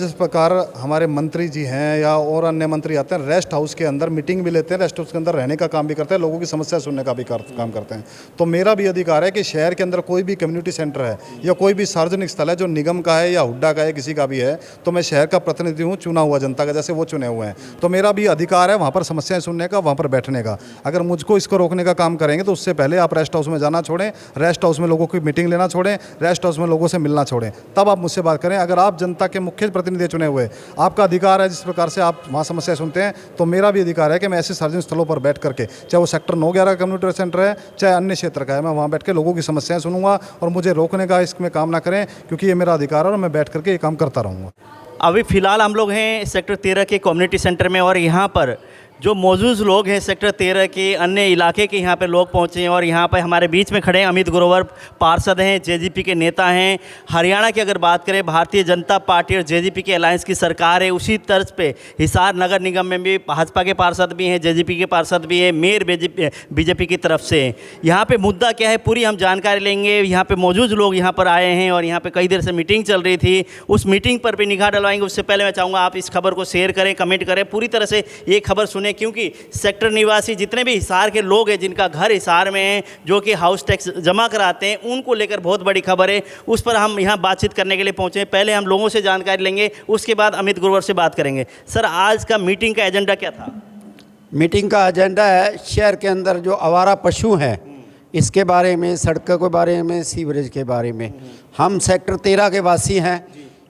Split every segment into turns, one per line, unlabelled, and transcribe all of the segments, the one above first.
जिस प्रकार हमारे मंत्री जी हैं या और अन्य मंत्री आते हैं, रेस्ट हाउस के अंदर मीटिंग भी लेते हैं, रेस्ट हाउस के अंदर रहने का काम भी करते हैं, लोगों की समस्या सुनने का भी काम करते हैं। तो मेरा भी अधिकार है कि शहर के अंदर कोई भी कम्युनिटी सेंटर है या कोई भी सार्वजनिक स्थल है जो निगम का है या हुड्डा का है, किसी का भी है, तो मैं शहर का प्रतिनिधि हूँ, चुना हुआ जनता का, जैसे वो चुने हुए हैं। तो मेरा भी अधिकार है वहाँ पर समस्याएं सुनने का, वहाँ पर बैठने का। अगर मुझको इसको रोकने का काम करेंगे तो उससे पहले आप रेस्ट हाउस में जाना छोड़ें, रेस्ट हाउस में लोगों की मीटिंग लेना छोड़ें, रेस्ट हाउस में लोगों से मिलना छोड़ें, तब आप मुझसे बात करें। अगर आप जनता के मुख्य प्रतिनिधि चुने हुए, आपका अधिकार है जिस प्रकार से आप वहाँ समस्या सुनते हैं, तो मेरा भी अधिकार है कि मैं ऐसे सार्वजनिक स्थलों पर बैठ करके, चाहे वो सेक्टर 9/11 कम्युनिटी सेंटर है, चाहे अन्य क्षेत्र का है, मैं वहाँ बैठ के लोगों की समस्याएं सुनूंगा और मुझे रोकने का इसमें काम ना करें, क्योंकि ये मेरा अधिकार है और मैं बैठ करके ये काम करता रहूँगा।
अभी फ़िलहाल हम लोग हैं सेक्टर 13 के कम्युनिटी सेंटर में और यहाँ पर जो मौजूद लोग हैं सेक्टर 13 के अन्य इलाके के यहाँ पे लोग पहुँचे हैं और यहाँ पे हमारे बीच में खड़े हैं अमित ग्रोवर, पार्षद हैं, जेजेपी के नेता हैं। हरियाणा की अगर बात करें, भारतीय जनता पार्टी और जेजेपी के अलायंस की सरकार है, उसी तर्ज पे हिसार नगर निगम में भी भाजपा के पार्षद भी हैं, जेजेपी के पार्षद भी हैं, मेयर बीजेपी की तरफ से। यहाँ पर मुद्दा क्या है पूरी हम जानकारी लेंगे। यहाँ पर मौजूद लोग यहाँ पर आए हैं और यहाँ पर कई देर से मीटिंग चल रही थी, उस मीटिंग पर भी निगाह डलवाएंगे। उससे पहले मैं चाहूँगा आप इस खबर को शेयर करें, कमेंट करें, पूरी तरह से ये खबर सुने, क्योंकि सेक्टर निवासी जितने भी हिसार के लोग हैं, जिनका घर हिसार में है, जो कि हाउस टैक्स जमा कराते हैं, उनको लेकर बहुत बड़ी खबर है। उस पर हम यहाँ बातचीत करने के लिए पहुँचे हैं। पहले हम लोगों से जानकारी लेंगे, उसके बाद अमित ग्रोवर से बात करेंगे। सर, आज का मीटिंग का एजेंडा क्या था?
मीटिंग का एजेंडा है शहर के अंदर जो आवारा पशु हैं इसके बारे में, सड़कों के बारे में, सीवरेज के बारे में। हम सेक्टर 13 के वासी हैं,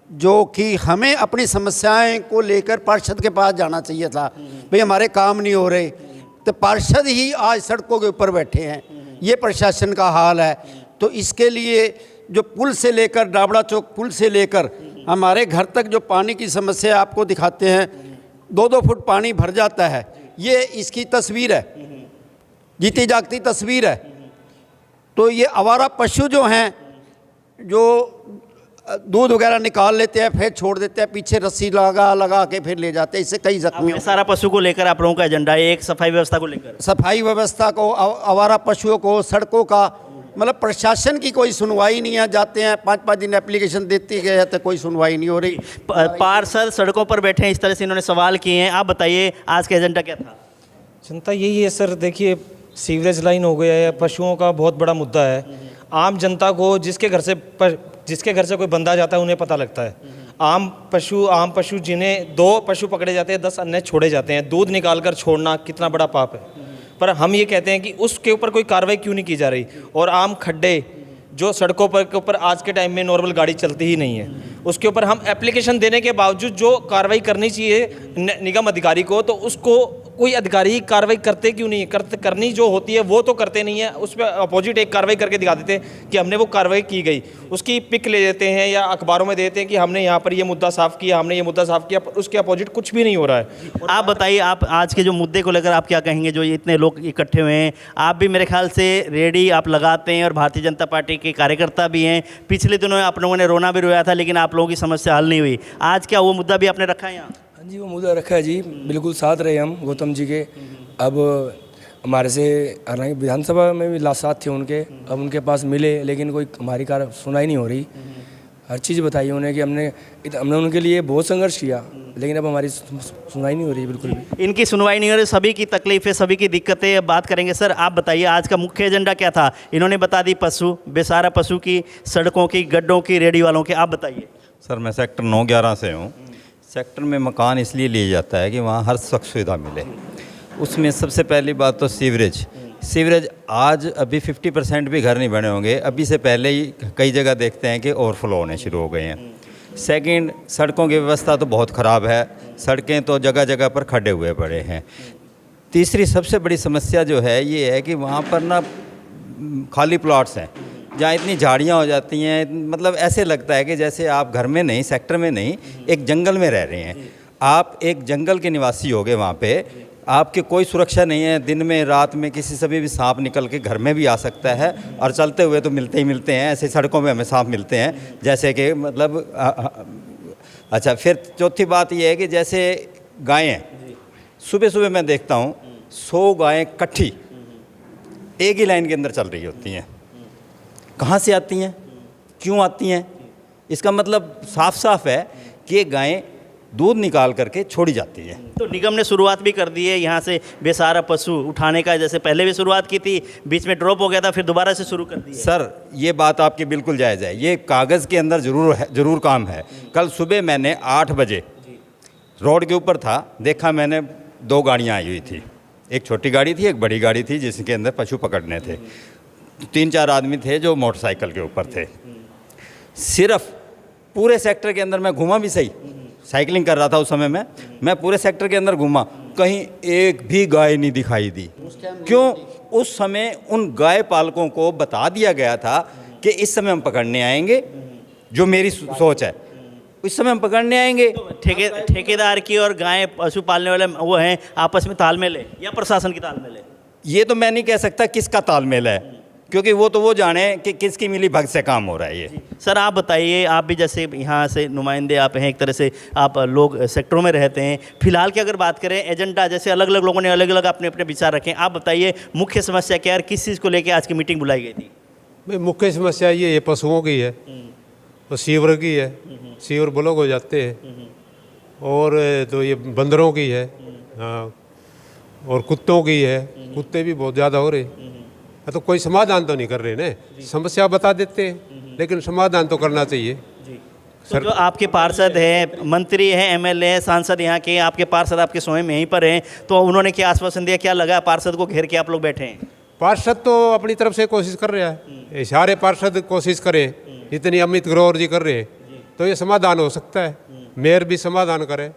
जो कि हमें अपनी समस्याएं को लेकर पार्षद के पास जाना चाहिए था। भाई हमारे काम नहीं हो रहे, तो पार्षद ही आज सड़कों के ऊपर बैठे हैं। ये प्रशासन का हाल है। तो इसके लिए जो पुल से लेकर डाबड़ा चौक पुल से लेकर हमारे घर तक जो पानी की समस्या आपको दिखाते हैं, 2-2 फुट पानी भर जाता है। ये इसकी तस्वीर है, जीती जागती तस्वीर है। तो ये आवारा पशु जो हैं, जो दूध वगैरह निकाल लेते हैं, फिर छोड़ देते हैं, पीछे रस्सी लगा के फिर ले जाते हैं। इससे कई जख्मी।
सारा पशु को लेकर आप लोगों का एजेंडा है, एक सफाई व्यवस्था को लेकर,
सफाई व्यवस्था को, आवारा पशुओं को, सड़कों का, मतलब प्रशासन की कोई सुनवाई नहीं है। जाते हैं 5-5 दिन एप्लीकेशन देती गए तो कोई सुनवाई नहीं हो रही।
पार्षद सड़कों पर बैठे हैं, इस तरह से इन्होंने सवाल किए हैं। आप बताइए आज का एजेंडा क्या था?
जनता यही है सर, देखिए सीवरेज लाइन हो गया है, पशुओं का बहुत बड़ा मुद्दा है। आम जनता को जिसके घर से कोई बंदा जाता है उन्हें पता लगता है। आम पशु जिन्हें 2 पशु पकड़े जाते हैं, 10 अन्य छोड़े जाते हैं। दूध निकाल कर छोड़ना कितना बड़ा पाप है। पर हम ये कहते हैं कि उसके ऊपर कोई कार्रवाई क्यों नहीं की जा रही। और आम खड्डे जो सड़कों पर के ऊपर आज के टाइम में नॉर्मल गाड़ी चलती ही नहीं है, उसके ऊपर हम एप्लीकेशन देने के बावजूद जो कार्रवाई करनी चाहिए निगम अधिकारी को, तो उसको कोई अधिकारी कार्रवाई करते क्यों नहीं है? करनी जो होती है वो तो करते नहीं है। उस पर अपोजिट एक कार्रवाई करके दिखा देते हैं कि हमने वो कार्रवाई की गई, उसकी पिक ले देते हैं या अखबारों में देते हैं कि हमने यहाँ पर ये मुद्दा साफ़ किया, हमने ये मुद्दा साफ़ किया, उसके अपोजिट कुछ भी नहीं हो रहा है।
आप बताइए, आप आज के जो मुद्दे को लेकर आप क्या कहेंगे? जो इतने लोग इकट्ठे हुए हैं, आप भी मेरे ख्याल से रेडी आप लगाते हैं और भारतीय जनता पार्टी के कार्यकर्ता भी हैं। पिछले दिनों आप लोगों ने रोना भी रोया था, लेकिन आप लोगों की समस्या हल नहीं हुई। आज क्या वो मुद्दा भी आपने रखा है यहाँ?
हाँ जी, वो मुद्दा रखा है जी, बिल्कुल साथ रहे हम गौतम जी के। अब हमारे से हालांकि विधानसभा में भी साथ थे उनके, अब उनके पास मिले, लेकिन कोई हमारी सुनाई नहीं हो रही। हर चीज़ बताई उन्हें कि हमने उनके लिए बहुत संघर्ष किया, लेकिन अब हमारी सुनवाई नहीं हो रही बिल्कुल भी।
इनकी सुनवाई नहीं हो रही, सभी की तकलीफें, सभी की दिक्कतें अब बात करेंगे। सर, आप बताइए आज का मुख्य एजेंडा क्या था? इन्होंने बता दी पशु, बेसहारा पशु की, सड़कों की, गड्ढों की, रेडी वालों की। आप बताइए।
सर, मैं सेक्टर 9/11 से हूँ। सेक्टर में मकान इसलिए लिया जाता है कि वहाँ हर सुख सुविधा मिले। उसमें सबसे पहली बात तो सीवरेज आज अभी 50% भी घर नहीं बने होंगे, अभी से पहले ही कई जगह देखते हैं कि ओवरफ्लो होने शुरू हो गए हैं। सेकंड, सड़कों की व्यवस्था तो बहुत ख़राब है, सड़कें तो जगह जगह पर खड्डे हुए पड़े हैं। तीसरी सबसे बड़ी समस्या जो है ये है कि वहाँ पर ना खाली प्लॉट्स हैं, जहाँ इतनी झाड़ियाँ हो जाती हैं, मतलब ऐसे लगता है कि जैसे आप घर में नहीं, सेक्टर में नहीं, एक जंगल में रह रहे हैं। आप एक जंगल के निवासी हो गए, वहाँ पे आपकी कोई सुरक्षा नहीं है। दिन में, रात में किसी से भी सांप निकल के घर में भी आ सकता है, और चलते हुए तो मिलते ही मिलते हैं। ऐसे सड़कों में हमें सांप मिलते हैं, जैसे कि मतलब अच्छा। फिर चौथी बात यह है कि जैसे गायें, सुबह सुबह मैं देखता हूँ 100 गायें इकट्ठी एक ही लाइन के अंदर चल रही होती हैं। कहाँ से आती हैं, क्यों आती हैं? इसका मतलब साफ साफ है कि गायें दूध निकाल करके छोड़ी जाती है।
तो निगम ने शुरुआत भी कर दी है यहाँ से बेसहारा पशु उठाने का, जैसे पहले भी शुरुआत की थी, बीच में ड्रॉप हो गया था, फिर दोबारा से शुरू कर दी है।
सर ये बात आपकी बिल्कुल जायज़ है, ये कागज़ के अंदर ज़रूर काम है। कल सुबह मैंने 8 बजे रोड के ऊपर था, देखा मैंने 2 गाड़ियाँ आई हुई थी, एक छोटी गाड़ी थी, एक बड़ी गाड़ी थी, जिसके अंदर पशु पकड़ने थे। 3-4 आदमी थे जो मोटरसाइकिल के ऊपर थे। सिर्फ पूरे सेक्टर के अंदर मैं घूमा भी सही, साइकिलिंग कर रहा था उस समय में, मैं पूरे सेक्टर के अंदर घूमा, कहीं एक भी गाय नहीं दिखाई दी। क्यों? उस समय उन गाय पालकों को बता दिया गया था कि इस समय हम पकड़ने आएंगे, जो मेरी सोच है, इस समय हम पकड़ने आएंगे।
ठेकेदार की और गाय पशु पालने वाले वो हैं, आपस में तालमेल है या प्रशासन की तालमेल है?
ये तो मैं नहीं कह सकता किसका तालमेल है, क्योंकि वो जाने कि किसकी मिली भगत से काम हो रहा है ये।
सर आप बताइए, आप भी जैसे यहाँ से नुमाइंदे आप हैं, एक तरह से आप लोग सेक्टरों में रहते हैं, फिलहाल की अगर बात करें एजेंडा, जैसे अलग अलग लोगों ने अलग अलग अपने अपने विचार रखे हैं, आप बताइए मुख्य समस्या क्या है, किस चीज़ को लेकर आज की मीटिंग बुलाई गई थी?
मुख्य समस्या ये पशुओं की है, तो सीवर की है, सीवर ब्लॉक हो जाते हैं, और तो ये बंदरों की है, हाँ, और कुत्तों की है, कुत्ते भी बहुत ज़्यादा हो रहे। तो कोई समाधान तो नहीं कर रहे ने, समस्या बता देते हैं, लेकिन समाधान तो करना चाहिए।
तो जो आपके पार्षद हैं, मंत्री हैं, एमएलए हैं, सांसद यहाँ के, आपके पार्षद आपके स्वयं यहीं पर हैं, तो उन्होंने क्या आश्वासन दिया, क्या लगा पार्षद को घेर के आप लोग बैठे हैं?
पार्षद तो अपनी तरफ से कोशिश कर रहा है, सारे पार्षद कोशिश करें, जितनी अमित ग्रोवर जी कर रहे हैं, तो ये समाधान हो सकता है। मेयर भी समाधान करे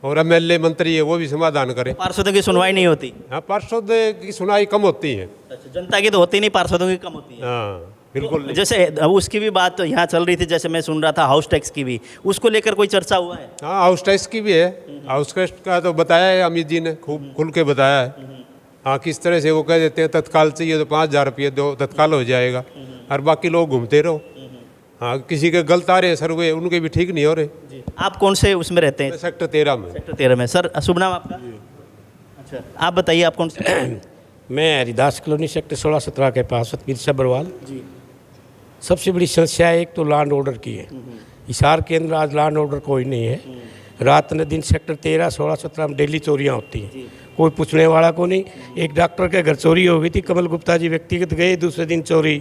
और एमएलए मंत्री है वो भी समाधान करे।
पार्षदों की सुनवाई नहीं होती?
हाँ, पार्षद की सुनवाई कम होती है।
अच्छा, जनता की तो होती नहीं, पार्षदों की कम होती है।
हाँ बिल्कुल।
तो जैसे अब उसकी भी बात तो यहाँ चल रही थी, जैसे मैं सुन रहा था हाउस टैक्स की भी, उसको लेकर कोई चर्चा हुआ है?
हाँ, हाउस टैक्स की भी है, हाउस टैक्स का तो बताया है अमित जी ने, खूब खुल के बताया है। हाँ, किस तरह से वो कह देते हैं तत्काल चाहिए तो 5,000 रुपये दो, तत्काल हो जाएगा, और बाकी लोग घूमते रहो। हाँ, किसी के गलत आ रहे हैं सर्वे, उनके भी ठीक नहीं हो रहे।
आप कौन से उसमें रहते हैं?
सेक्टर 13 में।
सेक्टर 13 में। सर शुभ नाम आपका? अच्छा, आप बताइए आप कौन से?
मैं हरिदास कॉलोनी सेक्टर 16-17 के पास वीर सब्रवाल जी। सबसे बड़ी समस्या एक तो लैंड ऑर्डर की है। हिसार के अंदर आज लैंड ऑर्डर कोई नहीं है। रात न दिन सेक्टर 13, 16, 17 में डेली चोरियां होती हैं, कोई पूछने वाला को नहीं। एक डॉक्टर के घर चोरी हो गई थी, कमल गुप्ता जी व्यक्तिगत गए, दूसरे दिन चोरी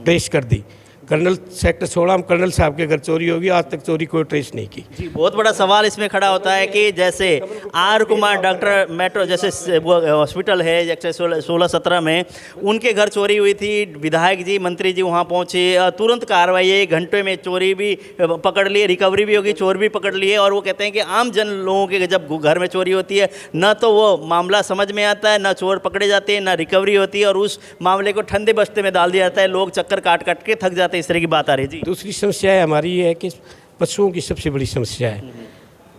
ट्रेस कर दी। कर्नल सेक्टर 16 में कर्नल साहब के घर चोरी होगी, आज तक चोरी कोई ट्रेस नहीं की।
जी, बहुत बड़ा सवाल इसमें खड़ा होता है कि जैसे आर कुमार डॉक्टर मेट्रो जैसे वो हॉस्पिटल है जैसे 16-17 में, उनके घर चोरी हुई थी, विधायक जी मंत्री जी वहाँ पहुँचे, तुरंत कार्रवाई, 1 घंटे में चोरी भी पकड़ लिए, रिकवरी भी होगी, चोर भी पकड़ लिए। और वो कहते हैं कि आम जन लोगों के जब घर में चोरी होती है, न तो वो मामला समझ में आता है, न चोर पकड़े जाते हैं, न रिकवरी होती है, और उस मामले को ठंडे बस्ते में डाल दिया जाता है, लोग चक्कर काट काट के थक जाते हैं। इस तरह की बात आ रही है जी।
दूसरी समस्या है हमारी ये है कि पशुओं की सबसे बड़ी समस्या है।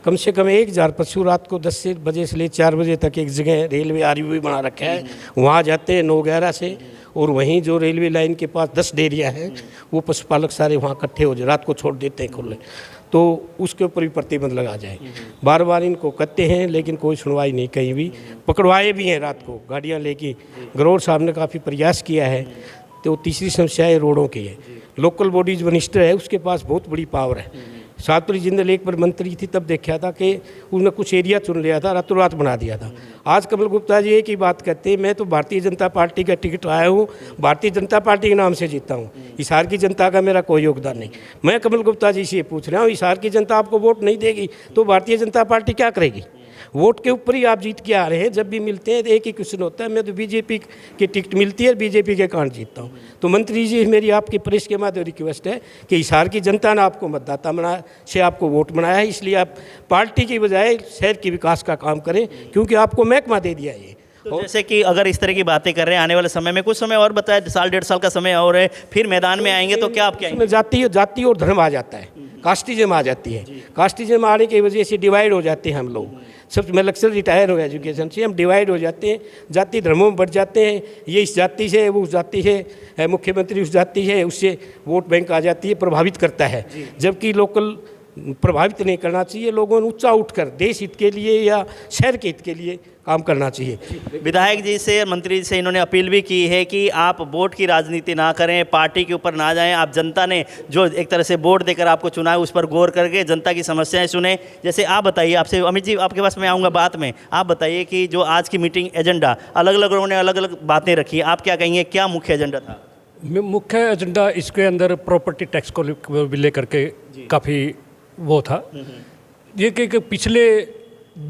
कम से कम 1,000 पशु रात को 10 बजे से ले 4 बजे तक एक जगह रेलवे RUV बना रखा है, वहाँ जाते हैं 9-11 से, और वहीं जो रेलवे लाइन के पास 10 डेयरियाँ हैं, वो पशुपालक सारे वहाँ इकट्ठे हो जाए, रात को छोड़ देते हैं खुले, तो उसके ऊपर भी प्रतिबंध लगा जाए। बार बार इनको कहते हैं लेकिन कोई सुनवाई नहीं, कहीं भी पकड़वाए भी हैं रात को गाड़ियाँ लेके। ग्रोवर साहब ने काफ़ी प्रयास किया है। तो तीसरी समस्या है रोडों की है। लोकल बॉडीज मिनिस्टर है, उसके पास बहुत बड़ी पावर है। सातपुरी जिंदल एक बार मंत्री थी, तब देखा था कि उन्होंने कुछ एरिया चुन लिया था, रातों रात बना दिया था। आज कमल गुप्ता जी एक ही बात कहते हैं, मैं तो भारतीय जनता पार्टी का टिकट आया हूँ, भारतीय जनता पार्टी के नाम से जीता हूँ, हिसार की जनता का मेरा कोई योगदान नहीं। मैं कमल गुप्ता जी से ये पूछ रहा हूँ, हिसार की जनता आपको वोट नहीं देगी तो भारतीय जनता पार्टी क्या करेगी? वोट के ऊपर ही आप जीत के आ रहे हैं। जब भी मिलते हैं तो एक ही क्वेश्चन होता है, मैं तो बीजेपी की टिकट मिलती है, बीजेपी के कारण जीतता हूँ। तो मंत्री जी, मेरी आपकी प्रेस के माध्यम रिक्वेस्ट है कि हिसार की जनता ने आपको मतदाता बना से आपको वोट बनाया है, इसलिए आप पार्टी की बजाय शहर के विकास का काम करें, क्योंकि आपको महकमा दे दिया ये।
तो जैसे कि अगर इस तरह की बातें कर रहे हैं, आने वाले समय में, कुछ समय और बताया, 1.5 साल का समय और है, फिर मैदान में आएंगे तो क्या आप क्या?
जाति और धर्म आ जाता है, कास्टिज्म आ जाती है। कास्टिज्म आने की वजह से डिवाइड हो जाते हैं हम लोग। सब मैं लेक्चर रिटायर हो एजुकेशन से, हम डिवाइड हो जाते हैं, जाति धर्मों में बढ़ जाते हैं। ये इस जाति से, वो उस जाति से, मुख्यमंत्री उस जाति है, उससे वोट बैंक आ जाती है, प्रभावित करता है। जबकि लोकल प्रभावित नहीं करना चाहिए। लोगों ने ऊंचा उठकर देश हित के लिए या शहर के हित के लिए काम करना चाहिए।
विधायक जी से, मंत्री जी से इन्होंने अपील भी की है कि आप वोट की राजनीति ना करें, पार्टी के ऊपर ना जाएं। आप जनता ने जो एक तरह से वोट देकर आपको चुना है उस पर गौर करके जनता की समस्याएं सुने। जैसे आप बताइए, आपसे अमित जी आपके पास मैं आऊँगा बात में, आप बताइए कि जो आज की मीटिंग एजेंडा अलग अलग लोगों ने अलग अलग बातें रखी, आप क्या कहेंगे, क्या मुख्य एजेंडा था?
मुख्य एजेंडा इसके अंदर प्रॉपर्टी टैक्स को लेकर के काफ़ी वो था। ये कि पिछले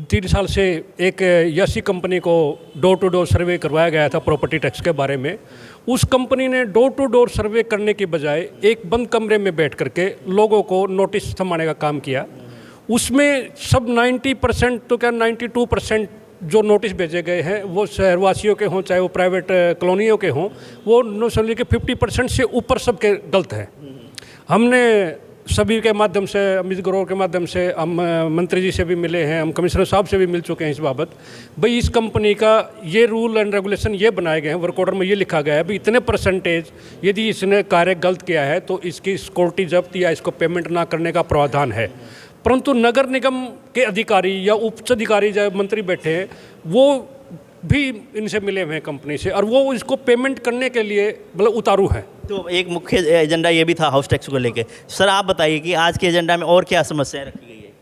3 साल से एक यसी कंपनी को डोर टू डोर सर्वे करवाया गया था प्रॉपर्टी टैक्स के बारे में। उस कंपनी ने डोर टू डोर सर्वे करने की बजाय एक बंद कमरे में बैठ करके लोगों को नोटिस थमाने का काम किया। उसमें सब 90% तो क्या 92% जो नोटिस भेजे गए हैं वो शहरवासियों के हों चाहे वो प्राइवेट कॉलोनियों के हों, वो नो समझिए कि 50% से ऊपर सबके गलत हैं। हमने सभी के माध्यम से, अमित ग्रोवर के माध्यम से, हम मंत्री जी से भी मिले हैं, हम कमिश्नर साहब से भी मिल चुके हैं इस बाबत। भाई इस कंपनी का ये रूल एंड रेगुलेशन ये बनाए गए हैं, वर्क ऑर्डर में ये लिखा गया है भाई इतने परसेंटेज यदि इसने कार्य गलत किया है तो इसकी सिक्योरिटी जब्त या इसको पेमेंट ना करने का प्रावधान है। परंतु नगर निगम के अधिकारी या उच्च अधिकारी जब मंत्री बैठे हैं वो भी इनसे मिले हुए हैं कंपनी से, और वो इसको पेमेंट करने के लिए मतलब उतारू है।
तो एक मुख्य एजेंडा ये भी था हाउस टैक्स को लेके। सर आप बताइए कि आज के एजेंडा में और क्या समस्याएं रखी गई है?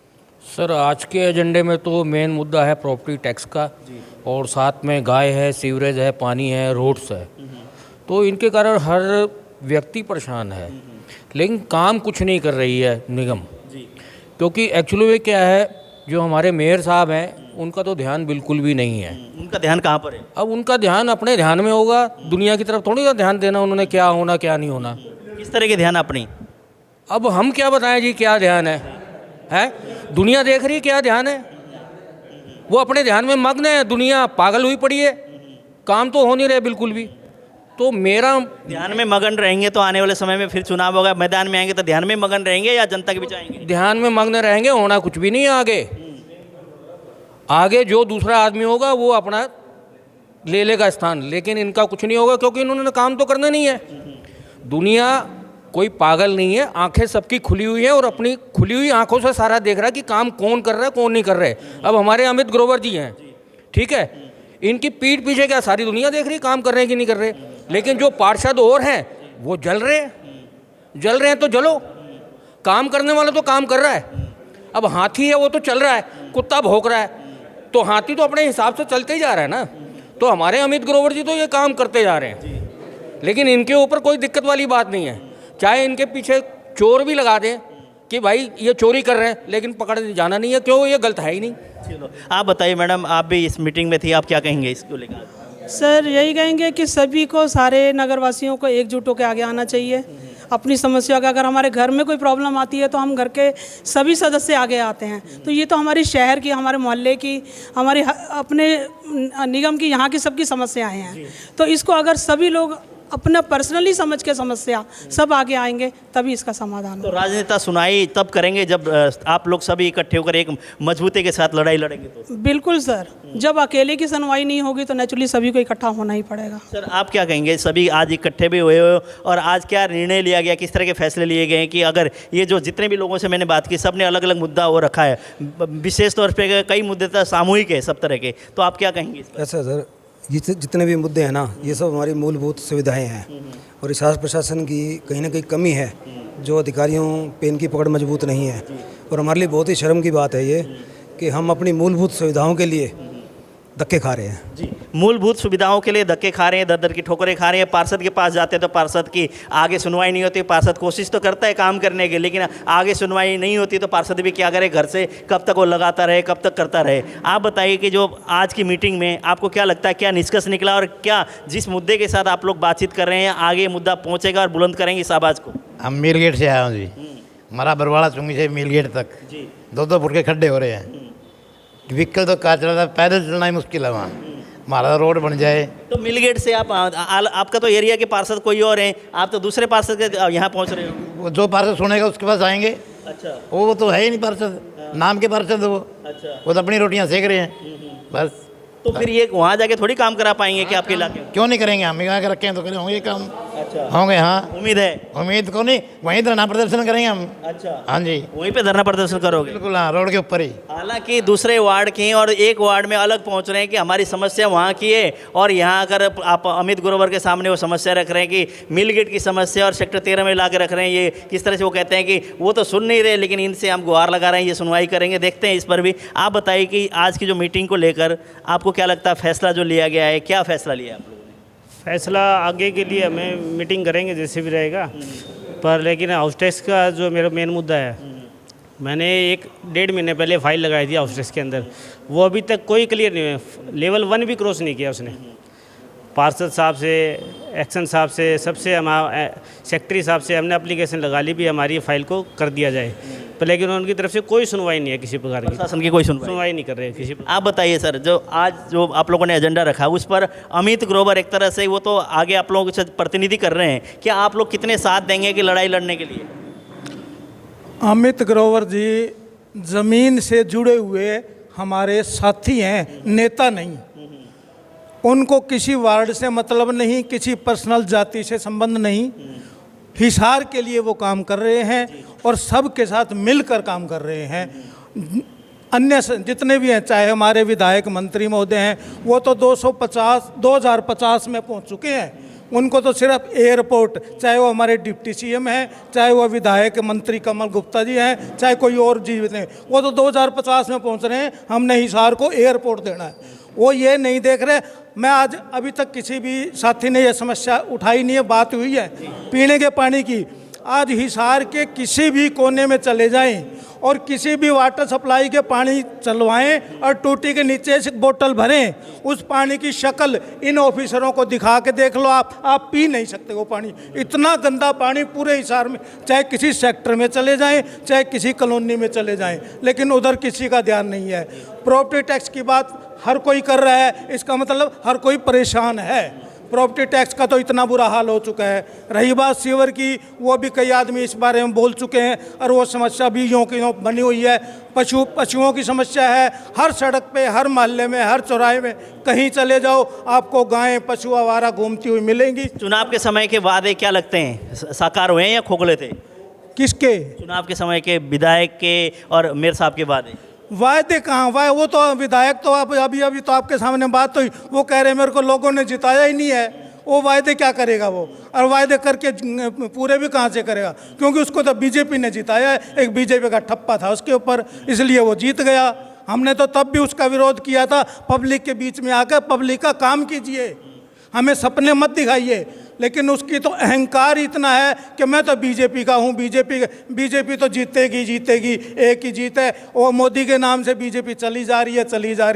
सर आज के एजेंडे में तो मेन मुद्दा है प्रॉपर्टी टैक्स का, और साथ में गाय है, सीवरेज है, पानी है, रोड्स है। तो इनके कारण हर व्यक्ति परेशान है, लेकिन काम कुछ नहीं कर रही है निगम। क्योंकि एक्चुअली में क्या है, जो हमारे मेयर साहब हैं उनका तो ध्यान बिल्कुल भी नहीं है।
उनका ध्यान कहाँ पर है?
अब उनका ध्यान अपने ध्यान में होगा, दुनिया की तरफ थोड़ी ना ध्यान देना उन्होंने, क्या होना क्या नहीं होना।
किस तरह के ध्यान अपनी?
अब हम क्या बताएं जी क्या ध्यान है? दुनिया देख रही क्या ध्यान है? वो अपने ध्यान में मग्न है, दुनिया पागल हुई पड़ी है, काम तो हो नहीं रहे बिल्कुल भी। तो मेरा
ध्यान में मगन रहेंगे तो आने वाले समय में फिर चुनाव होगा, मैदान में आएंगे तो ध्यान में मगन रहेंगे या जनता के बीच आएंगे?
ध्यान में मग्न रहेंगे, होना कुछ भी नहीं है आगे जो दूसरा आदमी होगा वो अपना ले लेगा स्थान, लेकिन इनका कुछ नहीं होगा क्योंकि इन्होंने काम तो करना नहीं है। दुनिया कोई पागल नहीं है, आंखें सबकी खुली हुई है और अपनी खुली हुई आंखों से सारा देख रहा है कि काम कौन कर रहा है कौन नहीं कर रहा है। अब हमारे अमित ग्रोवर जी हैं, ठीक है, इनकी पीठ पीछे क्या सारी दुनिया देख रही काम कर रहे हैं कि नहीं कर रहे, लेकिन जो पार्षद और हैं वो जल रहे हैं तो जलो, काम करने वाला तो काम कर रहा है। अब हाथी है वो तो चल रहा है, कुत्ता भौंक रहा है, तो हाथी तो अपने हिसाब से चलते ही जा रहा है ना। तो हमारे अमित ग्रोवर जी तो ये काम करते जा रहे हैं, लेकिन इनके ऊपर कोई दिक्कत वाली बात नहीं है। चाहे इनके पीछे चोर भी लगा दें कि भाई ये चोरी कर रहे हैं, लेकिन पकड़ जाना नहीं है, क्यों, ये गलत है ही नहीं।
चलो आप बताइए मैडम, आप भी इस मीटिंग में थी, आप क्या कहेंगे इसको लेकर?
सर यही कहेंगे कि सभी को, सारे नगरवासियों को एकजुट होकर आगे आना चाहिए। अपनी समस्या का, अगर हमारे घर में कोई प्रॉब्लम आती है तो हम घर के सभी सदस्य आगे आते हैं। तो ये तो हमारे शहर की, हमारे मोहल्ले की, हमारे अपने निगम की, यहाँ की सबकी समस्याएं हैं। तो इसको अगर सभी लोग अपना पर्सनली समझ के समस्या सब आगे आएंगे तभी इसका समाधान
तो
होगा।
राजनेता सुनाई तब करेंगे जब आप लोग सभी इकट्ठे होकर एक मजबूती के साथ लड़ाई लड़ेंगे तो?
बिल्कुल सर, जब अकेले की सुनवाई नहीं होगी तो नेचुरली सभी को इकट्ठा होना ही पड़ेगा।
सर आप क्या कहेंगे, सभी आज इकट्ठे भी हुए हो और आज क्या निर्णय लिया गया, किस तरह के फैसले लिए गए कि अगर ये जो जितने भी लोगों से मैंने बात की सब ने अलग अलग मुद्दा वो रखा है, विशेष तौर पर कई मुद्दे तो सामूहिक है सब तरह के, तो आप क्या कहेंगे?
ऐसा सर, ये जितने भी मुद्दे हैं ना, ये सब हमारी मूलभूत सुविधाएं हैं और इस शासन प्रशासन की कहीं ना कहीं कमी है, जो अधिकारियों पे इनकी पकड़ मजबूत नहीं है। और हमारे लिए बहुत ही शर्म की बात है ये कि हम अपनी मूलभूत सुविधाओं के लिए धक्के खा रहे हैं।
जी, मूलभूत सुविधाओं के लिए धक्के खा रहे हैं, दर दर की ठोकरें खा रहे हैं। पार्षद के पास जाते हैं तो पार्षद की आगे सुनवाई नहीं होती। पार्षद कोशिश तो करता है काम करने की, लेकिन आगे सुनवाई नहीं होती तो पार्षद भी क्या करे, घर से कब तक वो लगाता रहे, कब तक करता रहे। आप बताइए कि जो आज की मीटिंग में आपको क्या लगता है, क्या निष्कर्ष निकला और क्या जिस मुद्दे के साथ आप लोग बातचीत कर रहे हैं आगे मुद्दा पहुँचेगा और बुलंद करेंगे इस आवाज़ को?
हम मील गेट से आया हूँ जी, हमारा बरवाड़ा चुंगी से मील गेट तक 2-2 फुट के खड्डे हो रहे हैं, व्हीकल तो कार चला था, पैदल चलना ही मुश्किल है। वहाँ हमारा रोड बन जाए तो।
मिल गेट से आपका तो एरिया के पार्षद कोई और हैं, आप तो दूसरे पार्षद के यहाँ पहुँच रहे हो।
वो जो पार्षद सुनेगा उसके पास आएंगे।
अच्छा,
वो तो है ही नहीं पार्षद, नाम के पार्षद वो।
अच्छा,
वो तो अपनी रोटियाँ सेक रहे हैं बस।
तो फिर ये वहाँ जाके थोड़ी काम करा पाएंगे कि आपके इलाके में?
क्यों नहीं करेंगे, हम यहाँ के रखे हैं तो करें होंगे काम। होंगे। हाँ,
उम्मीद है।
उम्मीद को नहीं, वहीं धरना प्रदर्शन करेंगे हम।
अच्छा,
हाँ जी,
वहीं पे धरना प्रदर्शन करोगे?
बिल्कुल, हाँ, रोड के ऊपर ही।
हालांकि दूसरे वार्ड के हैं और एक वार्ड में अलग पहुंच रहे हैं कि हमारी समस्या वहाँ की है, और यहाँ अगर आप अमित ग्रोवर के सामने वो समस्या रख रहे हैं कि मिल गेट की समस्या और सेक्टर 13 में ला के रख रहे हैं, ये किस तरह से वो कहते हैं कि वो तो सुन नहीं रहे, लेकिन इनसे हम गुहार लगा रहे हैं, ये सुनवाई करेंगे। देखते हैं इस पर भी। आप बताइए कि आज की जो मीटिंग को लेकर आपको क्या लगता है, फैसला जो लिया गया है, क्या फैसला लिया आप लोगों ने?
फैसला आगे के लिए हमें मीटिंग करेंगे जैसे भी रहेगा, पर लेकिन हाउस टैक्स का जो मेरा मेन मुद्दा है, मैंने 1-1.5 महीने पहले फाइल लगाई थी हाउस टैक्स के अंदर, वो अभी तक कोई क्लियर नहीं है। लेवल 1 भी क्रॉस नहीं किया उसने। पार्षद साहब से, एक्शन साहब से, सबसे हम सेक्रेटरी साहब से हमने एप्लीकेशन लगा ली भी हमारी फाइल को कर दिया जाए, पर लेकिन उनकी तरफ से कोई सुनवाई नहीं है, किसी प्रकार की
प्रशासन की कोई सुनवाई
नहीं कर रहे किसी प्रकार।
आप बताइए सर, जो आज जो आप लोगों ने एजेंडा रखा उस पर अमित ग्रोवर एक तरह से वो तो आगे आप लोगों के प्रतिनिधि कर रहे हैं, क्या आप लोग कितने साथ देंगे कि लड़ाई लड़ने के लिए?
अमित ग्रोवर जी ज़मीन से जुड़े हुए हमारे साथी हैं, नेता नहीं। उनको किसी वार्ड से मतलब नहीं, किसी पर्सनल जाति से संबंध नहीं। हिसार के लिए वो काम कर रहे हैं और सबके साथ मिलकर काम कर रहे हैं। अन्य जितने भी हैं, चाहे हमारे विधायक मंत्री महोदय हैं, वो तो 2050 में पहुंच चुके हैं। उनको तो सिर्फ एयरपोर्ट, चाहे वो हमारे डिप्टी सीएम हैं, चाहे वो विधायक मंत्री कमल गुप्ता जी हैं, चाहे कोई और जीवित हैं, वो तो 2050 में पहुंच रहे हैं। हमने हिसार को एयरपोर्ट देना है, वो ये नहीं देख रहे। मैं आज अभी तक किसी भी साथी ने यह समस्या उठाई नहीं है। बात हुई है पीने के पानी की, आज हिसार के किसी भी कोने में चले जाएं और किसी भी वाटर सप्लाई के पानी चलवाएं और टूटी के नीचे से बोतल भरें, उस पानी की शक्ल इन ऑफिसरों को दिखा के देख लो, आप पी नहीं सकते वो पानी। इतना गंदा पानी पूरे हिसार में, चाहे किसी सेक्टर में चले जाएं, चाहे किसी कॉलोनी में चले जाएं, लेकिन उधर किसी का ध्यान नहीं है। प्रॉपर्टी टैक्स की बात हर कोई कर रहा है, इसका मतलब हर कोई परेशान है। प्रॉपर्टी टैक्स का तो इतना बुरा हाल हो चुका है। रही बात सीवर की, वो भी कई आदमी इस बारे में बोल चुके हैं और वो समस्या भी यूँ की यूँ बनी हुई है। पशुओं की समस्या है, हर सड़क पे, हर मोहल्ले में, हर चौराहे में कहीं चले जाओ आपको गायें, पशु आवारा घूमती हुई मिलेंगी।
चुनाव के समय के वादे क्या लगते हैं, साकार हुए हैं या खोखले थे?
किसके?
चुनाव के समय के, विधायक के और मेयर साहब के वादे।
वायदे कहाँ? वो तो विधायक तो अभी तो आपके सामने बात हुई, वो कह रहे हैं मेरे को लोगों ने जिताया ही नहीं है। वो वायदे क्या करेगा वो, और वायदे करके पूरे भी कहाँ से करेगा, क्योंकि उसको तो बीजेपी ने जिताया है। एक बीजेपी का ठप्पा था उसके ऊपर, इसलिए वो जीत गया। हमने तो तब भी उसका विरोध किया था। पब्लिक के बीच में आकर पब्लिक का काम कीजिए, हमें सपने मत दिखाइए। लेकिन उसकी तो अहंकार इतना है कि मैं तो बीजेपी का हूँ, बीजेपी तो जीतेगी, एक ही जीत है। और मोदी के नाम से बीजेपी चली जा रही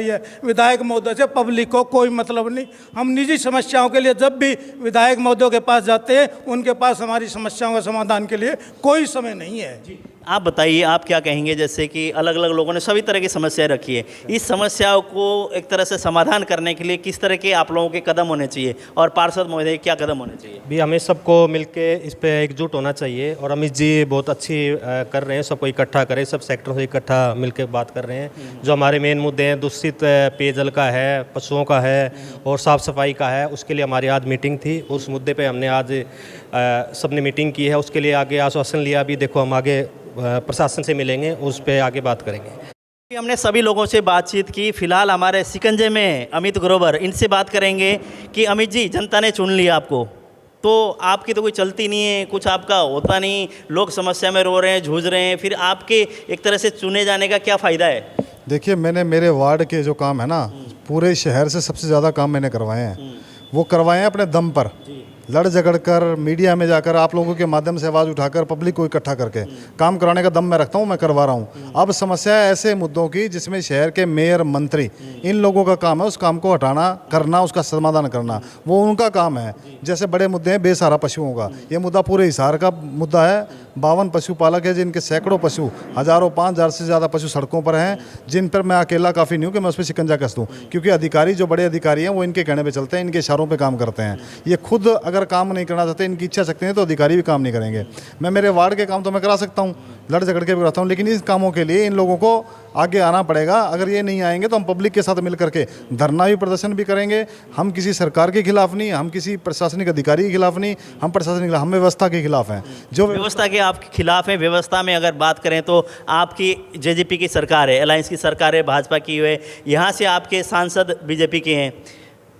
है। विधायक महोदय से पब्लिक को कोई मतलब नहीं। हम निजी समस्याओं के लिए जब भी विधायक महोदय के पास जाते हैं, उनके पास हमारी समस्याओं का समाधान के लिए कोई समय नहीं है।
आप बताइए, आप क्या कहेंगे? जैसे कि अलग अलग लोगों ने सभी तरह की समस्याएं रखी है, इस समस्याओं को एक तरह से समाधान करने के लिए किस तरह के आप लोगों के कदम होने चाहिए, और पार्षद महोदय क्या कदम होने चाहिए?
भी हमें सबको मिलके इस पे एकजुट होना चाहिए, और अमित जी बहुत अच्छी कर रहे हैं, सबको इकट्ठा करें, सब सेक्टर से इकट्ठा मिलकर बात कर रहे हैं। जो हमारे मेन मुद्दे हैं, दूषित पेयजल का है, पशुओं का है और साफ़ सफाई का है, उसके लिए हमारी आज मीटिंग थी। उस मुद्दे पे हमने आज सबने मीटिंग की है, उसके लिए आगे आश्वासन लिया। अभी देखो हम आगे प्रशासन से मिलेंगे, उस पे आगे बात करेंगे।
हमने सभी लोगों से बातचीत की। फिलहाल हमारे शिकंजे में अमित ग्रोवर, इनसे बात करेंगे कि अमित जी, जनता ने चुन लिया आपको, तो आपकी तो कोई चलती नहीं है, कुछ आपका होता नहीं, लोग समस्या में रो रहे हैं, जूझ रहे हैं, फिर आपके एक तरह से चुने जाने का क्या फ़ायदा है?
देखिए, मैंने मेरे वार्ड के जो काम है ना, पूरे शहर से सबसे ज़्यादा काम मैंने करवाए हैं। वो करवाए हैं अपने दम पर, लड़ झगड़ कर, मीडिया में जाकर, आप लोगों के माध्यम से आवाज़ उठाकर, पब्लिक को इकट्ठा करके काम कराने का दम मैं रखता हूँ, मैं करवा रहा हूँ। अब समस्या है ऐसे मुद्दों की जिसमें शहर के मेयर, मंत्री, इन लोगों का काम है उस काम को हटाना, करना, उसका समाधान करना, वो उनका काम है। जैसे बड़े मुद्दे हैं बेसहारा पशुओं का, ये मुद्दा पूरे हिसार का मुद्दा है। 52 पशुपालक है जिनके सैकड़ों पशु, हज़ारों, 5000 से ज़्यादा पशु सड़कों पर हैं, जिन पर मैं अकेला काफ़ी नहीं हूँ कि मैं उस पर शिकंजा कस दूँ, क्योंकि अधिकारी, जो बड़े अधिकारी हैं, वो इनके कहने पे चलते हैं, इनके इशारों पे काम करते हैं। ये खुद अगर अगर काम नहीं करना चाहते, इनकी इच्छा शक्ति नहीं, तो अधिकारी भी काम नहीं करेंगे। मैं मेरे वार्ड के काम तो मैं करा सकता हूँ, लड़ झगड़ के भी कराता हूँ, लेकिन इन कामों के लिए इन लोगों को आगे आना पड़ेगा। अगर ये नहीं आएंगे तो हम पब्लिक के साथ मिल करके धरना भी प्रदर्शन भी करेंगे। हम किसी सरकार के खिलाफ नहीं, हम किसी प्रशासनिक अधिकारी के खिलाफ नहीं, हम प्रशासनिक, हम व्यवस्था के खिलाफ हैं। जो
व्यवस्था के आप खिलाफ हैं। व्यवस्था में अगर बात करें तो आपकी जेजेपी की सरकार है, अलायंस की सरकार है, भाजपा की है, यहाँ से आपके सांसद बीजेपी के हैं,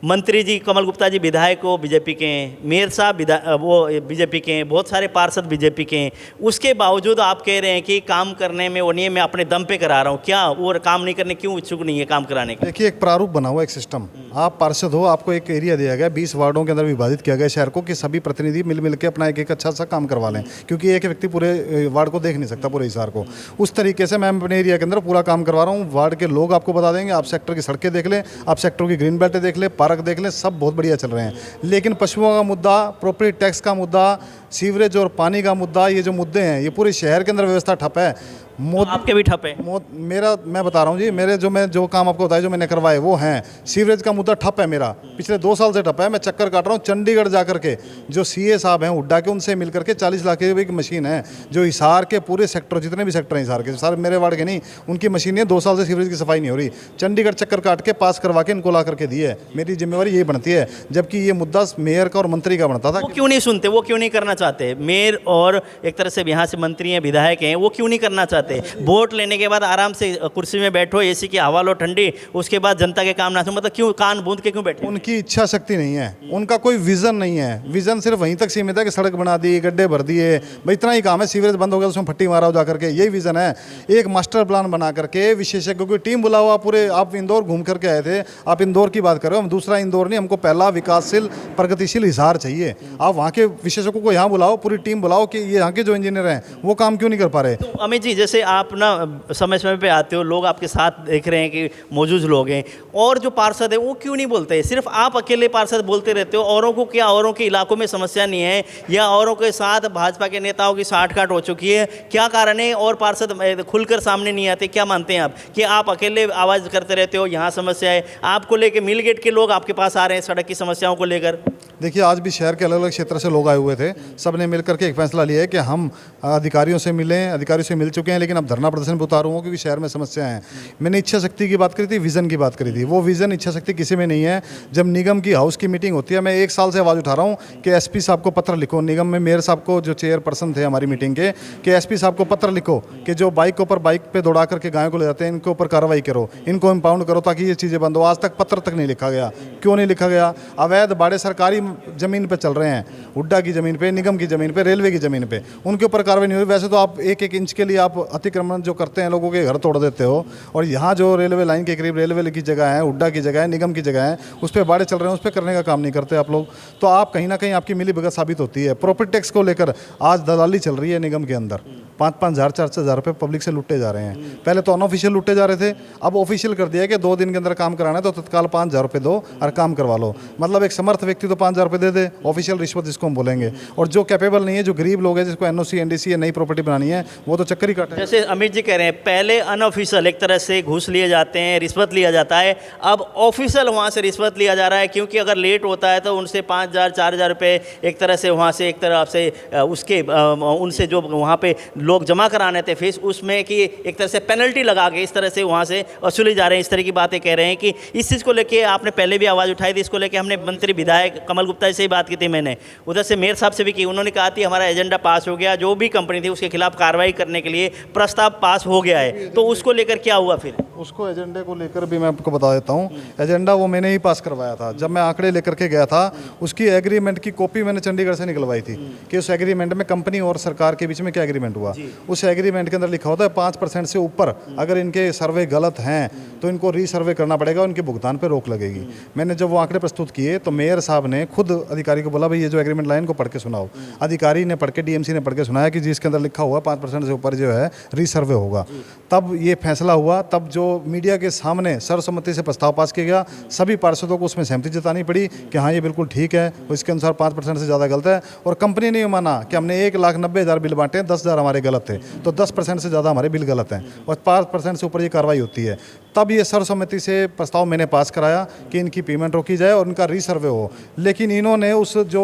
मंत्री जी कमल गुप्ता जी विधायक वो बीजेपी के हैं, मेयर साहब वो बीजेपी के हैं, बहुत सारे पार्षद बीजेपी के हैं। उसके बावजूद आप कह रहे हैं कि काम करने में वो नहीं है, मैं अपने दम पे करा रहा हूँ। क्या वो काम नहीं करने क्यों इच्छुक नहीं है काम कराने का?
देखिए, एक प्रारूप बना हुआ, एक सिस्टम। आप पार्षद हो, आपको एक एरिया दिया गया, 20 वार्डों के अंदर विभाजित किया गया शहर को, कि सभी प्रतिनिधि मिल मिल के अपना एक एक अच्छा सा काम करवा लें, क्योंकि एक व्यक्ति पूरे वार्ड को देख नहीं सकता, पूरे हिसार को। उस तरीके से मैं अपने एरिया के अंदर पूरा काम करवा रहा हूँ। वार्ड के लोग आपको बता देंगे, आप सेक्टर की सड़कें देख लें, आप सेक्टर की ग्रीन बेल्टें देख लें, पार्क देख लें, सब बहुत बढ़िया चल रहे हैं। लेकिन पशुओं का मुद्दा, प्रॉपर्टी टैक्स का मुद्दा, सीवरेज और पानी का मुद्दा, ये जो मुद्दे हैं, ये पूरे शहर के अंदर व्यवस्था ठप है।
आपके भी ठप है?
मेरा, मैं बता रहा हूँ जी, मेरे जो काम आपको बताया, जो मैंने करवाए वो हैं। सीवरेज का मुद्दा ठप है मेरा, पिछले 2 साल से ठप है। मैं चक्कर काट रहा हूँ चंडीगढ़ जाकर के, जो सीए साहब हैं हुड्डा के, उनसे मिल करके 40 लाख की एक मशीन है, जो हिसार के पूरे सेक्टर, जितने भी सेक्टर हैं हिसार के, सारे मेरे वार्ड के नहीं, उनकी मशीन है। 2 साल से सीवरेज की सफाई नहीं हो रही। चंडीगढ़ चक्कर काट के पास करवा के इनको ला करके दी है। मेरी जिम्मेवारी यही बनती है, जबकि ये मुद्दा मेयर का और मंत्री का बनता था।
वो क्यों नहीं सुनते, वो क्यों नहीं करना चाहते? मेयर और एक तरह से यहाँ से मंत्री हैं, विधायक हैं, वो क्यों नहीं करना चाहते? वोट लेने के बाद आराम से कुर्सी में बैठो, एसी की हवा लो ठंडी, उसके बाद जनता के काम ना सुनो, मतलब क्यों कान बूंद के क्यों बैठे?
उनकी इच्छा शक्ति नहीं है, उनका कोई विजन नहीं है। विजन सिर्फ वहीं तक सीमित है कि सड़क बना दी, गड्ढे भर दिए, भाई इतना ही काम है। सीवरेज बंद हो गया, उसमें फट्टी मारा हो जाकर के, यही विजन है। एक मास्टर प्लान बना करके विशेषज्ञों की टीम बुलाओ। पूरे आप इंदौर घूम करके आए थे, आप इंदौर की बात कर रहे हो, हम दूसरा इंदौर नहीं, हमको पहला विकासशील प्रगतिशील हिसार चाहिए। आप वहाँ के विशेषज्ञों को यहाँ बुलाओ, पूरी टीम बुलाओ, कि ये यहाँ के जो इंजीनियर हैं वो काम क्यों नहीं कर पा रहे।
तो अमित जी, जैसे आप ना समय समय पे आते हो, लोग आपके साथ देख रहे हैं कि मौजूद लोग हैं, और जो पार्षद है वो क्यों नहीं बोलते? सिर्फ आप अकेले पार्षद बोलते रहते हो। औरों को क्या, औरों के इलाकों में समस्या नहीं है, या औरों के साथ भाजपा के नेताओं की साठगांठ हो चुकी है? क्या कारण है और पार्षद खुलकर सामने नहीं आते? क्या मानते हैं आप कि आप अकेले आवाज़ करते रहते हो, यहाँ समस्या है, आपको लेकर मिल गेट के लोग आपके पास आ रहे हैं सड़क की समस्याओं को लेकर?
देखिए, आज भी शहर के अलग अलग क्षेत्र से लोग आए हुए थे, सब ने मिल करके एक फैसला लिया है कि हम अधिकारियों से मिलें, अधिकारियों से मिल चुके हैं, लेकिन अब धरना प्रदर्शन पर उतारू हूँ, क्योंकि शहर में समस्या है। मैंने इच्छा शक्ति की बात करी थी, विजन की बात करी थी। वो विजन, इच्छा शक्ति किसी में नहीं है। जब निगम की हाउस की मीटिंग होती है, मैं 1 साल से आवाज़ उठा रहा हूँ कि एसपी साहब को पत्र लिखो। निगम में मेयर साहब को, जो चेयरपर्सन थे हमारी मीटिंग के, कि एसपी साहब को पत्र लिखो कि जो बाइक पर दौड़ा करके गायों को ले जाते हैं, इनके ऊपर कार्रवाई करो, इनको इम्पाउंड करो, ताकि ये चीज़ें बंद हो। आज तक पत्र तक नहीं लिखा गया। क्यों नहीं लिखा गया? अवैध बाड़े सरकारी ज़मीन पर चल रहे हैं, हुड्डा की ज़मीन पे, निगम की ज़मीन पे, रेलवे की ज़मीन पे, उनके ऊपर कार्रवाई नहीं हुई। वैसे तो आप 1-1 इंच के लिए आप अतिक्रमण जो करते हैं, लोगों के घर तोड़ देते हो, और यहाँ जो रेलवे लाइन के करीब रेलवे की जगह है, हुड्डा की जगह है, निगम की जगह है, उस पर बाड़े चल रहे हैं, उस पर करने का काम नहीं करते आप लोग। तो आप कहीं ना कहीं आपकी मिली भगत साबित होती है। प्रॉपर्टी टैक्स को लेकर आज दलाली चल रही है निगम के अंदर, 5-5 हज़ार 4-4 हज़ार रुपये पब्लिक से लुटे जा रहे हैं। पहले तो अनऑफिशियल लुटे जा रहे थे, अब ऑफिशियल कर दिया है कि 2 दिन के अंदर काम कराना है तो तत्काल 5,000 रुपये दो और काम करवा लो। मतलब एक समर्थ व्यक्ति तो 5,000 रुपये दे दे, ऑफिशियल रिश्वत जिसको हम बोलेंगे। और जो कैपेबल नहीं है, जो गरीब लोग हैं, जिसको एनओसी एनडीसी या नई प्रॉपर्टी बनानी है, वो तो चक्कर ही काटे।
जैसे अमित जी कह रहे हैं, पहले अनऑफिशियल एक तरह से घूस लिए जाते हैं, रिश्वत लिया जाता है, अब ऑफिशियल वहाँ से रिश्वत लिया जा रहा है, क्योंकि अगर लेट होता है तो उनसे 5,000 4,000 रुपये एक तरह से वहाँ से एक तरह से उसके उनसे जो वहाँ पे लोग जमा कराने थे फीस, उसमें कि एक तरह से पेनल्टी लगा के इस तरह से वहाँ से वसूली जा रहे हैं। इस तरह की बातें कह रहे हैं कि इस चीज़ को लेके आपने पहले भी आवाज़ उठाई थी, इसको लेके हमने मंत्री विधायक कमल गुप्ता से ही बात की थी, मैंने उधर से मेयर साहब से भी की। उन्होंने कहा थी हमारा एजेंडा पास हो गया, जो भी कंपनी थी उसके खिलाफ कार्रवाई करने के लिए प्रस्ताव पास हो गया है। तो उसको लेकर क्या हुआ फिर?
उसको एजेंडे को लेकर भी मैं आपको बता देता हूँ। एजेंडा वो मैंने ही पास करवाया था। जब मैं आंकड़े लेकर के गया था, उसकी एग्रीमेंट की कॉपी मैंने चंडीगढ़ से निकलवाई थी कि उस एग्रीमेंट में कंपनी और सरकार के बीच में क्या एग्रीमेंट हुआ। उस एग्रीमेंट के अंदर लिखा होता है 5% से ऊपर अगर इनके सर्वे गलत हैं तो इनको रीसर्वे करना पड़ेगा, उनके भुगतान पर रोक लगेगी। मैंने जब वो आंकड़े प्रस्तुत किए तो मेयर साहब ने खुद अधिकारी को बोला, भाई ये जो एग्रीमेंट लाइन को पढ़ के सुनाओ। अधिकारी ने पढ़ के, डीएमसी ने पढ़ के सुनाया कि जिसके अंदर लिखा हुआ 5% से ऊपर जो है रीसर्वे होगा। तब ये फैसला हुआ, तब जो मीडिया के सामने सर्वसम्मति से प्रस्ताव पास किया गया, सभी पार्षदों को उसमें सहमति जतानी पड़ी कि हाँ ये बिल्कुल ठीक है, इसके अनुसार 5% से ज़्यादा गलत है। और कंपनी ने माना कि हमने 1,90,000 बिल बांटे, 10,000 हमारे गलत थे, तो 10% से ज़्यादा हमारे बिल गलत हैं और 5% से ऊपर ये कार्रवाई होती है। तब ये सर्वसम्मति से प्रस्ताव मैंने पास कराया कि इनकी पेमेंट रोकी जाए और इनका रीसर्वे हो। लेकिन लेकिन इन्होंने उस जो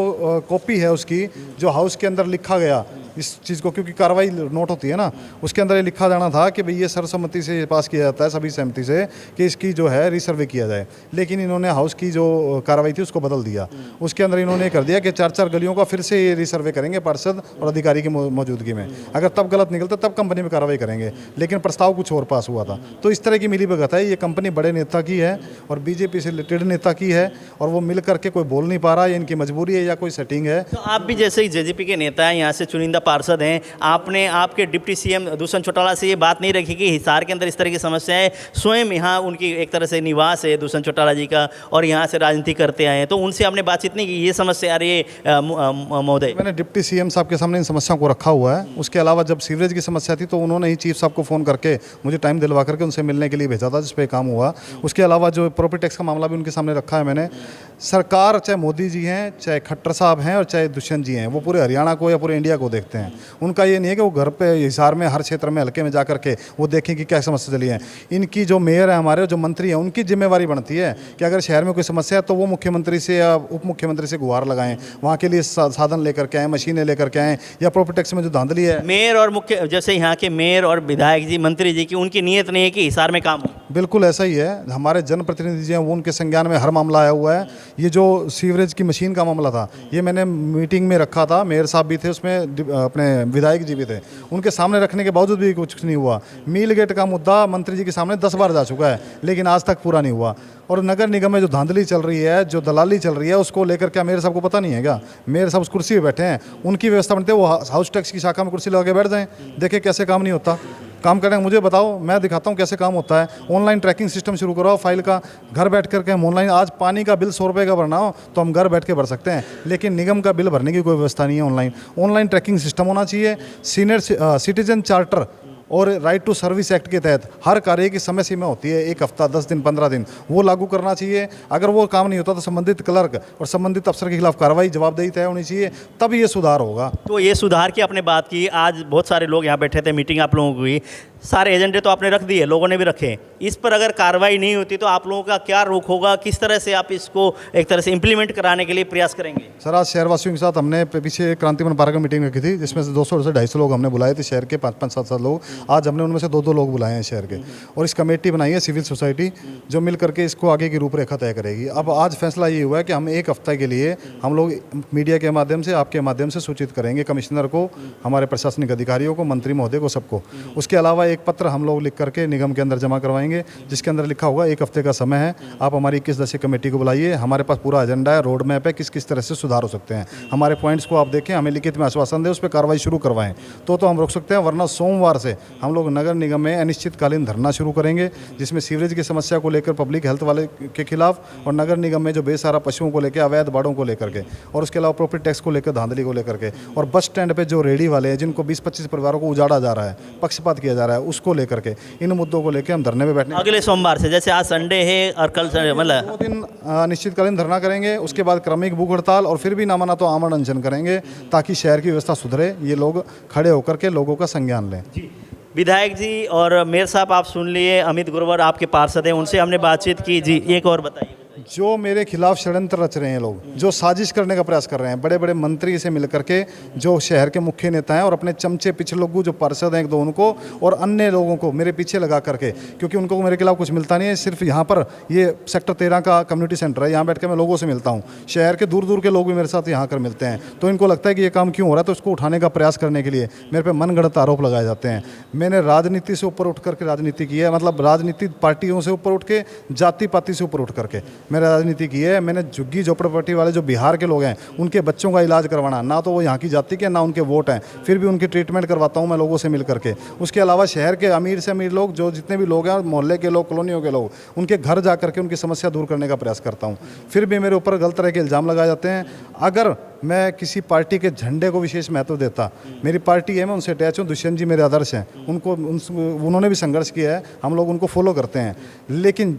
कॉपी है उसकी, जो हाउस के अंदर लिखा गया इस चीज़ को, क्योंकि कार्रवाई नोट होती है ना, उसके अंदर ये लिखा जाना था कि भाई ये सर्वसम्मति से पास किया जाता है, सभी सहमति से, कि इसकी जो है रिसर्वे किया जाए। लेकिन इन्होंने हाउस की जो कार्रवाई थी उसको बदल दिया। उसके अंदर इन्होंने कर दिया कि 4-4 गलियों का फिर से ये रिसर्वे करेंगे पार्षद और अधिकारी की मौजूदगी में। अगर तब गलत निकलता तब कंपनी में कार्रवाई करेंगे, लेकिन प्रस्ताव कुछ और पास हुआ था। तो इस तरह की मिलीभगत है। ये कंपनी बड़े नेता की है और बीजेपी से रिलेटेड नेता की है, और वो मिल करके कोई बोल नहीं पा रहा, ये इनकी मजबूरी है या कोई सेटिंग है।
तो आप भी जैसे ही जेजेपी के नेता हैं, यहाँ से चुनिंदा पार्षद हैं, आपने आपके डिप्टी सीएम दुष्यंत चौटाला से ये बात नहीं रखी कि हिसार के अंदर इस तरह की समस्या है? स्वयं यहाँ उनकी एक तरह से निवास है दुष्यंत चौटाला जी का, और यहाँ से राजनीति करते आए हैं, तो उनसे आपने बातचीत नहीं की ये समस्या आ रही है महोदय?
मैंने डिप्टी सीएम साहब के सामने इन समस्याओं को रखा हुआ है। उसके अलावा जब सीवरेज की समस्या थी तो उन्होंने ही चीफ साहब को फ़ोन करके मुझे टाइम दिलवा करके उनसे मिलने के लिए भेजा था, जिस पे काम हुआ। उसके अलावा जो प्रॉपर्टी टैक्स का मामला भी उनके सामने रखा है मैंने। सरकार, चाहे मोदी जी हैं, चाहे खट्टर साहब हैं और चाहे दुष्यंत जी हैं, वो पूरे हरियाणा को या पूरे इंडिया को देखते हैं। उनका ये नहीं है कि वो घर पे हिसार में हर क्षेत्र में हल्के में जा करके वो देखें कि क्या समस्या चली है। इनकी जो मेयर है, हमारे जो मंत्री हैं, उनकी जिम्मेवारी बनती है कि अगर शहर में कोई समस्या है तो वो मुख्यमंत्री से या उप मुख्यमंत्री से गुहार लगाएं, वहाँ के लिए साधन लेकर के आएँ, मशीनें लेकर के आएँ, या प्रॉपर्टी टैक्स में जो धांधली है।
मेयर और मुख्य, जैसे यहाँ के मेयर और विधायक जी, मंत्री जी की उनकी नीयत नहीं है कि हिसार में काम हो?
बिल्कुल ऐसा ही है। हमारे जनप्रतिनिधि जी हैं, वो उनके संज्ञान में हर मामला आया हुआ है। ये जो सीवरेज की मशीन का मामला था, ये मैंने मीटिंग में रखा था, मेयर साहब भी थे उसमें, अपने विधायक जी भी थे, उनके सामने रखने के बावजूद भी कुछ नहीं हुआ। मील गेट का मुद्दा मंत्री जी के सामने 10 बार जा चुका है, लेकिन आज तक पूरा नहीं हुआ। और नगर निगम में जो धांधली चल रही है, जो दलाली चल रही है, उसको लेकर क्या मेयर साहब को पता नहीं है क्या? मेयर साहब उस कुर्सी पे बैठे हैं, उनकी व्यवस्था बनती है, वो हाउस टैक्स की शाखा में कुर्सी लगा के बैठ जाएं, देखें कैसे काम नहीं होता। काम करें, मुझे बताओ, मैं दिखाता हूँ कैसे काम होता है। ऑनलाइन ट्रैकिंग सिस्टम शुरू कराओ फाइल का, घर बैठ करके हम ऑनलाइन, आज पानी का बिल 100 रुपये का भरना हो तो हम घर बैठ के भर सकते हैं, लेकिन निगम का बिल भरने की कोई व्यवस्था नहीं है। ऑनलाइन ट्रैकिंग सिस्टम होना चाहिए। सीनियर सिटीजन चार्टर और राइट टू सर्विस एक्ट के तहत हर कार्य की समय सीमा होती है, 1 हफ्ता, 10 दिन, 15 दिन, वो लागू करना चाहिए। अगर वो काम नहीं होता तो संबंधित क्लर्क और संबंधित अफसर के खिलाफ कार्रवाई, जवाबदेही तय होनी चाहिए, तब ये सुधार होगा।
तो ये सुधार की आपने बात की, आज बहुत सारे लोग यहाँ बैठे थे, मीटिंग आप लोगों की, सारे एजेंडे तो आपने रख दिए, लोगों ने भी रखे। इस पर अगर कार्रवाई नहीं होती तो आप लोगों का क्या रुख होगा? किस तरह से आप इसको एक तरह से इम्प्लीमेंट कराने के लिए प्रयास करेंगे?
सर, आज शहरवासियों के साथ हमने पीछे क्रांतिवन पार्क में मीटिंग रखी थी, जिसमें से 200 से 250 लोग हमने बुलाए थे, शहर के 5-5, 7-7 लोग। आज हमने उनमें से 2-2 लोग बुलाए हैं शहर के, और इस कमेटी बनाई है सिविल सोसाइटी, जो मिल करके इसको आगे की रूपरेखा तय करेगी। अब आज फैसला ये हुआ है कि हम 1 हफ्ते के लिए हम लोग मीडिया के माध्यम से, आपके माध्यम से सूचित करेंगे कमिश्नर को, हमारे प्रशासनिक अधिकारियों को, मंत्री महोदय को, सबको। उसके अलावा एक पत्र हम लोग लिख करके निगम के अंदर जमा करवाएंगे, जिसके अंदर लिखा होगा 1 हफ्ते का समय है, आप हमारी 21 सदस्यीय कमेटी को बुलाइए, हमारे पास पूरा एजेंडा है, रोड मैप है, किस किस तरह से सुधार हो सकते हैं, हमारे पॉइंट्स को आप देखें, हमें लिखित में आश्वासन दें, उस पर कार्रवाई शुरू करवाएं, तो हम रोक सकते हैं। वरना सोमवार से हम लोग नगर निगम में अनिश्चितकालीन धरना शुरू करेंगे, जिसमें सीवरेज की समस्या को लेकर पब्लिक हेल्थ वाले के खिलाफ, और नगर निगम में जो बेसहारा पशुओं को लेकर, अवैध बाड़ों को लेकर के, और उसके अलावा प्रॉपर्टी टैक्स को लेकर, धांधली को लेकर के, और बस स्टैंड पे जो रेडी वाले हैं जिनको 20-25 परिवारों को उजाड़ा जा रहा है, पक्षपात किया जा रहा है, उसको लेकर के, इन मुद्दों को लेकर हम धरने में बैठने
अगले सोमवार से, जैसे आज संडे है और कल मतलब
2 दिन निश्चितकालीन धरना करेंगे, उसके बाद क्रमिक भूख हड़ताल, और फिर भी ना माना तो आमरण अनशन करेंगे, ताकि शहर की व्यवस्था सुधरे। ये लोग खड़े होकर के लोगों का संज्ञान लें।
विधायक जी और मेयर साहब आप सुन लिए, अमित ग्रोवर आपके पार्षद हैं, उनसे हमने बातचीत की। जी, एक और बताइए।
जो मेरे खिलाफ षड्यंत्र रच रहे हैं लोग, जो साजिश करने का प्रयास कर रहे हैं, बड़े बड़े मंत्री से मिलकर के, जो शहर के मुख्य नेता हैं, और अपने चमचे पिछलोगू जो पार्षद हैं 1-2 उनको, और अन्य लोगों को मेरे पीछे लगा करके, क्योंकि उनको मेरे खिलाफ कुछ मिलता नहीं है। सिर्फ यहाँ पर ये सेक्टर 13 का कम्युनिटी सेंटर है, यहाँ बैठ के मैं लोगों से मिलता हूँ, शहर के दूर दूर के लोग भी मेरे साथ यहाँ कर मिलते हैं, तो इनको लगता है कि ये काम क्यों हो रहा है, तो उसको उठाने का प्रयास करने के लिए मेरे पे मनगढ़ंत आरोप लगाए जाते हैं। मैंने राजनीति से ऊपर उठ करके राजनीति की है, मतलब राजनीतिक पार्टियों से ऊपर उठ के, जाति पाति से ऊपर उठ करके मैंने राजनीति की है। मैंने झुग्गी झोपड़पट्टी वाले जो बिहार के लोग हैं, उनके बच्चों का इलाज करवाना, ना तो वो यहाँ की जाति के, ना उनके वोट हैं, फिर भी उनकी ट्रीटमेंट करवाता हूँ मैं लोगों से मिल करके। उसके अलावा शहर के अमीर से अमीर लोग, जो जितने भी लोग हैं, मोहल्ले के लोग, कॉलोनियों के लोग, उनके घर जा करके उनकी समस्या दूर करने का प्रयास करता हूँ। फिर भी मेरे ऊपर गलत तरह के इल्ज़ाम लगाए जाते हैं। अगर मैं किसी पार्टी के झंडे को विशेष महत्व देता, मेरी पार्टी है, मैं उनसे अटैच हूँ, दुष्यंत जी मेरे आदर्श हैं, उन्होंने भी संघर्ष किया है, हम लोग उनको फॉलो करते हैं। लेकिन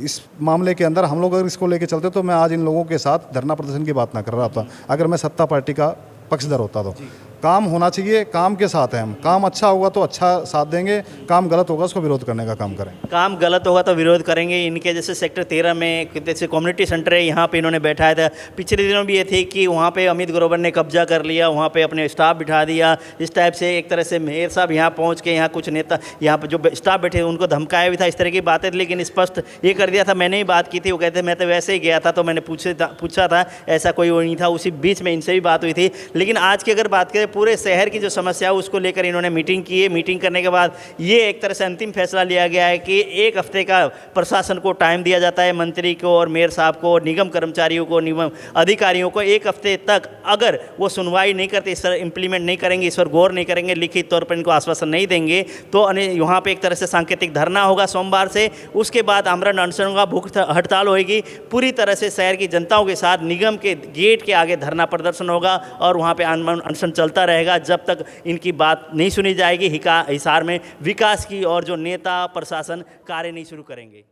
इस मामले के अंदर हम लोग अगर इसको लेके चलते तो मैं आज इन लोगों के साथ धरना प्रदर्शन की बात ना कर रहा था, अगर मैं सत्ता पार्टी का पक्षधर होता तो। काम होना चाहिए, काम के साथ हैं हम। काम अच्छा होगा तो अच्छा साथ देंगे, काम गलत होगा उसको विरोध करने का काम करें।
काम गलत होगा तो विरोध करेंगे। इनके जैसे सेक्टर 13 में जैसे कम्युनिटी सेंटर है, यहाँ पे इन्होंने बैठाया था। पिछले दिनों भी ये थी कि वहाँ पे अमित ग्रोवर ने कब्जा कर लिया, वहाँ पे अपने स्टाफ बिठा दिया। इस टाइप से एक तरह से मेयर साहब यहाँ पहुँच के यहाँ कुछ नेता यहाँ पे जो स्टाफ बैठे उनको धमकाया भी था, इस तरह की बातें। लेकिन स्पष्ट ये कर दिया था, मैंने ही बात की थी। वो कहते मैं तो वैसे ही गया था, तो मैंने पूछा था, ऐसा कोई वो नहीं था। उसी बीच में इनसे भी बात हुई थी। लेकिन आज की अगर बात करें, पूरे शहर की जो समस्या है उसको लेकर इन्होंने मीटिंग की है। मीटिंग करने के बाद ये एक तरह से अंतिम फैसला लिया गया है कि 1 हफ्ते का प्रशासन को टाइम दिया जाता है, मंत्री को और मेयर साहब को, निगम कर्मचारियों को, निगम अधिकारियों को। 1 हफ्ते तक अगर वो सुनवाई नहीं करते, इस पर इम्प्लीमेंट नहीं करेंगे, इस पर गौर नहीं करेंगे, लिखित तौर पर इनको आश्वासन नहीं देंगे, तो यहाँ पर एक तरह से सांकेतिक धरना होगा सोमवार से। उसके बाद आमरण अनशन होगा, भूख हड़ताल होगी। पूरी तरह से शहर की जनताओं के साथ निगम के गेट के आगे धरना प्रदर्शन होगा और वहाँ पे आमरण अनशन चलता रहेगा जब तक इनकी बात नहीं सुनी जाएगी। हिसार में विकास की और जो नेता प्रशासन कार्य नहीं शुरू करेंगे।